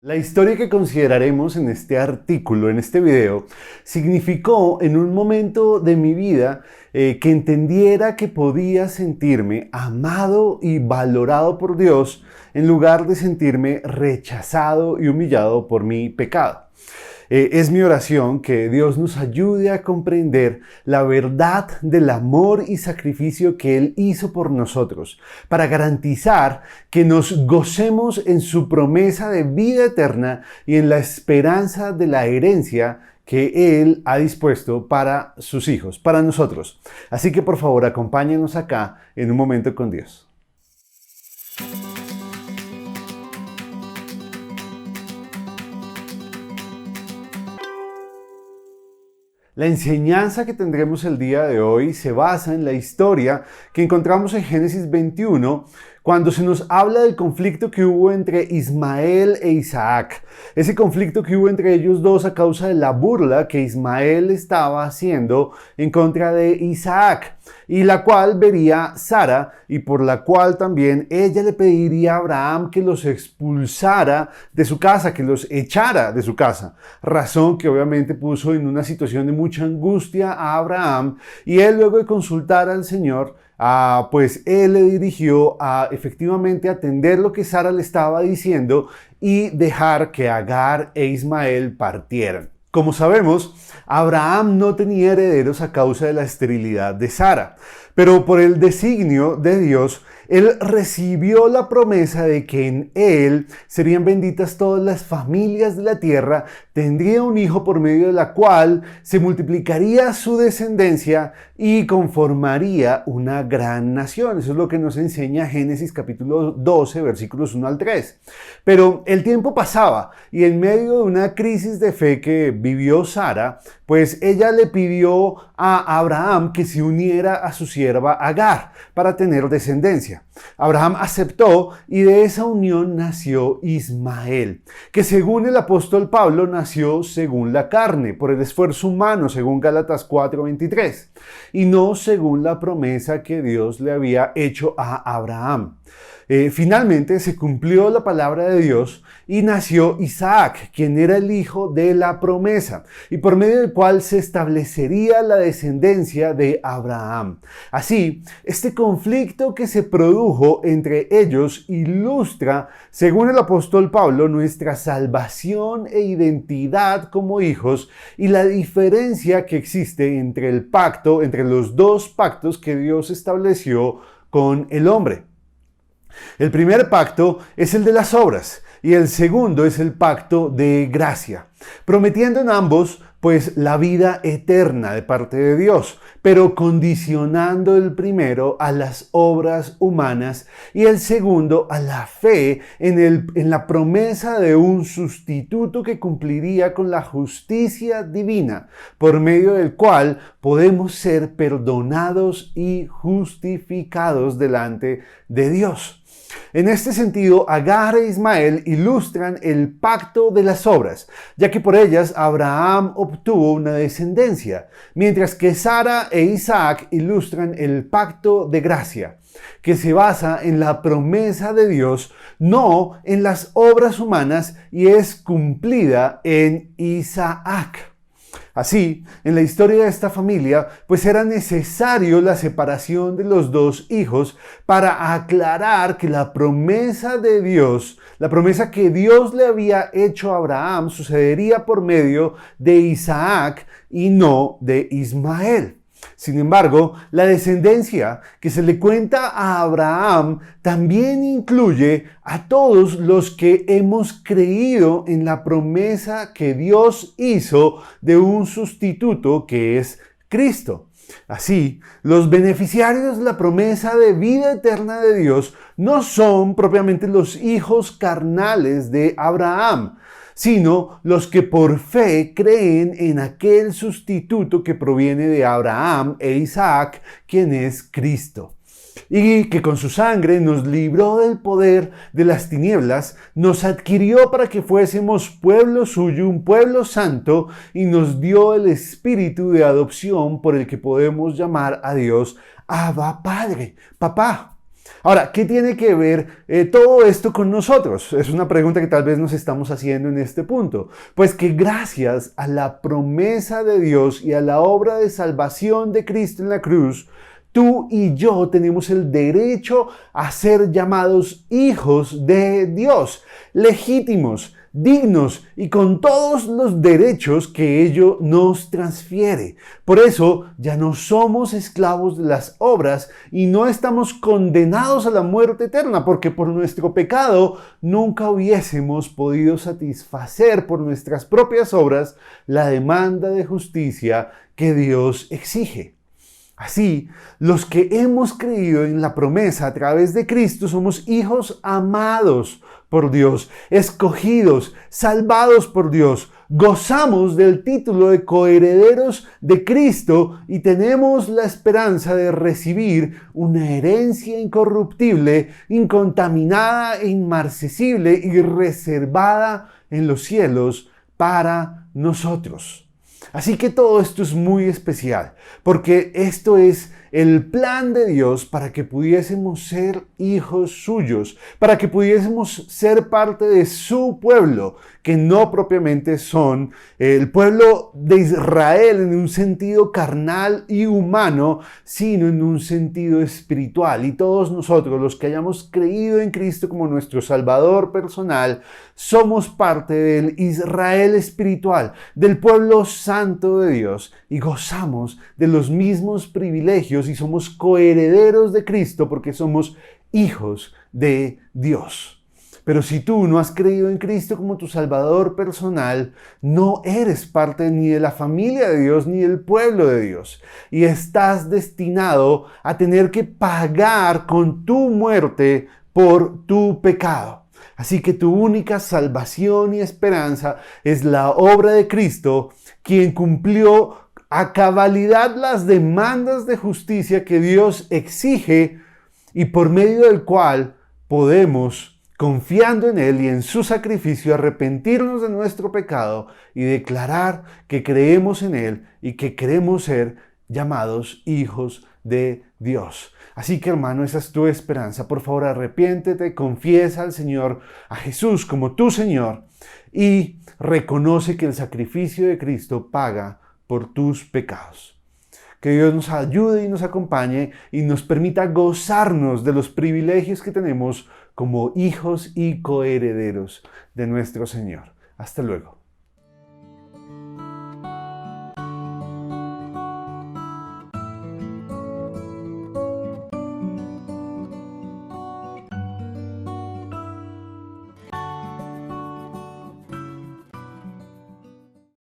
La historia que consideraremos en este artículo, en este video, significó en un momento de mi vida que entendiera que podía sentirme amado y valorado por Dios en lugar de sentirme rechazado y humillado por mi pecado. Es mi oración que Dios nos ayude a comprender la verdad del amor y sacrificio que Él hizo por nosotros, para garantizar que nos gocemos en su promesa de vida eterna y en la esperanza de la herencia que Él ha dispuesto para sus hijos, para nosotros. Así que por favor, acompáñenos acá en un momento con Dios. La enseñanza que tendremos el día de hoy se basa en la historia que encontramos en Génesis 21, cuando se nos habla del conflicto que hubo entre Ismael e Isaac. Ese conflicto que hubo entre ellos dos a causa de la burla que Ismael estaba haciendo en contra de Isaac, y la cual vería Sara, y por la cual también ella le pediría a Abraham que los expulsara de su casa, que los echara de su casa. Razón que obviamente puso en una situación de mucha angustia a Abraham, y él, luego de consultar al Señor, pues él le dirigió a efectivamente atender lo que Sara le estaba diciendo y dejar que Agar e Ismael partieran. Como sabemos, Abraham no tenía herederos a causa de la esterilidad de Sara, pero por el designio de Dios, él recibió la promesa de que en él serían benditas todas las familias de la tierra, tendría un hijo por medio de la cual se multiplicaría su descendencia y conformaría una gran nación. Eso es lo que nos enseña Génesis capítulo 12, versículos 1 al 3. Pero el tiempo pasaba y en medio de una crisis de fe que vivió Sara, pues ella le pidió a Abraham que se uniera a su sierva Agar para tener descendencia. Abraham aceptó y de esa unión nació Ismael, que según el apóstol Pablo nació según la carne, por el esfuerzo humano, según Gálatas 4:23, y no según la promesa que Dios le había hecho a Abraham. Finalmente se cumplió la palabra de Dios y nació Isaac, quien era el hijo de la promesa, y por medio del cual se establecería la descendencia de Abraham. Así, este conflicto que se produjo entre ellos ilustra, según el apóstol Pablo, nuestra salvación e identidad como hijos y la diferencia que existe entre el pacto, entre los dos pactos que Dios estableció con el hombre. El primer pacto es el de las obras y el segundo es el pacto de gracia, prometiendo en ambos pues la vida eterna de parte de Dios, pero condicionando el primero a las obras humanas y el segundo a la fe en la promesa de un sustituto que cumpliría con la justicia divina, por medio del cual podemos ser perdonados y justificados delante de Dios. En este sentido, Agar e Ismael ilustran el pacto de las obras, ya que por ellas Abraham obtuvo una descendencia, mientras que Sara e Isaac ilustran el pacto de gracia, que se basa en la promesa de Dios, no en las obras humanas, y es cumplida en Isaac. Así, en la historia de esta familia, pues era necesario la separación de los dos hijos para aclarar que la promesa de Dios, la promesa que Dios le había hecho a Abraham, sucedería por medio de Isaac y no de Ismael. Sin embargo, la descendencia que se le cuenta a Abraham también incluye a todos los que hemos creído en la promesa que Dios hizo de un sustituto que es Cristo. Así, los beneficiarios de la promesa de vida eterna de Dios no son propiamente los hijos carnales de Abraham, sino los que por fe creen en aquel sustituto que proviene de Abraham e Isaac, quien es Cristo, y que con su sangre nos libró del poder de las tinieblas, nos adquirió para que fuésemos pueblo suyo, un pueblo santo, y nos dio el espíritu de adopción por el que podemos llamar a Dios Abba Padre, Papá. Ahora, ¿qué tiene que ver todo esto con nosotros? Es una pregunta que tal vez nos estamos haciendo en este punto. Pues que gracias a la promesa de Dios y a la obra de salvación de Cristo en la cruz, tú y yo tenemos el derecho a ser llamados hijos de Dios, legítimos, dignos y con todos los derechos que ello nos transfiere. Por eso ya no somos esclavos de las obras y no estamos condenados a la muerte eterna, porque por nuestro pecado nunca hubiésemos podido satisfacer por nuestras propias obras la demanda de justicia que Dios exige. Así, los que hemos creído en la promesa a través de Cristo somos hijos amados por Dios, escogidos, salvados por Dios, gozamos del título de coherederos de Cristo y tenemos la esperanza de recibir una herencia incorruptible, incontaminada e inmarcesible y reservada en los cielos para nosotros. Así que todo esto es muy especial, porque esto es el plan de Dios para que pudiésemos ser hijos suyos, para que pudiésemos ser parte de su pueblo, que no propiamente son el pueblo de Israel en un sentido carnal y humano, sino en un sentido espiritual. Y todos nosotros, los que hayamos creído en Cristo como nuestro Salvador personal, somos parte del Israel espiritual, del pueblo santo de Dios, y gozamos de los mismos privilegios y somos coherederos de Cristo porque somos hijos de Dios. Pero si tú no has creído en Cristo como tu Salvador personal, no eres parte ni de la familia de Dios ni del pueblo de Dios. Y estás destinado a tener que pagar con tu muerte por tu pecado. Así que tu única salvación y esperanza es la obra de Cristo, quien cumplió a cabalidad las demandas de justicia que Dios exige y por medio del cual podemos, confiando en Él y en su sacrificio, arrepentirnos de nuestro pecado y declarar que creemos en Él y que queremos ser llamados hijos de Dios. Así que, hermano, esa es tu esperanza. Por favor, arrepiéntete, confiesa al Señor, a Jesús como tu Señor, y reconoce que el sacrificio de Cristo paga por tus pecados. Que Dios nos ayude y nos acompañe y nos permita gozarnos de los privilegios que tenemos como hijos y coherederos de nuestro Señor. Hasta luego.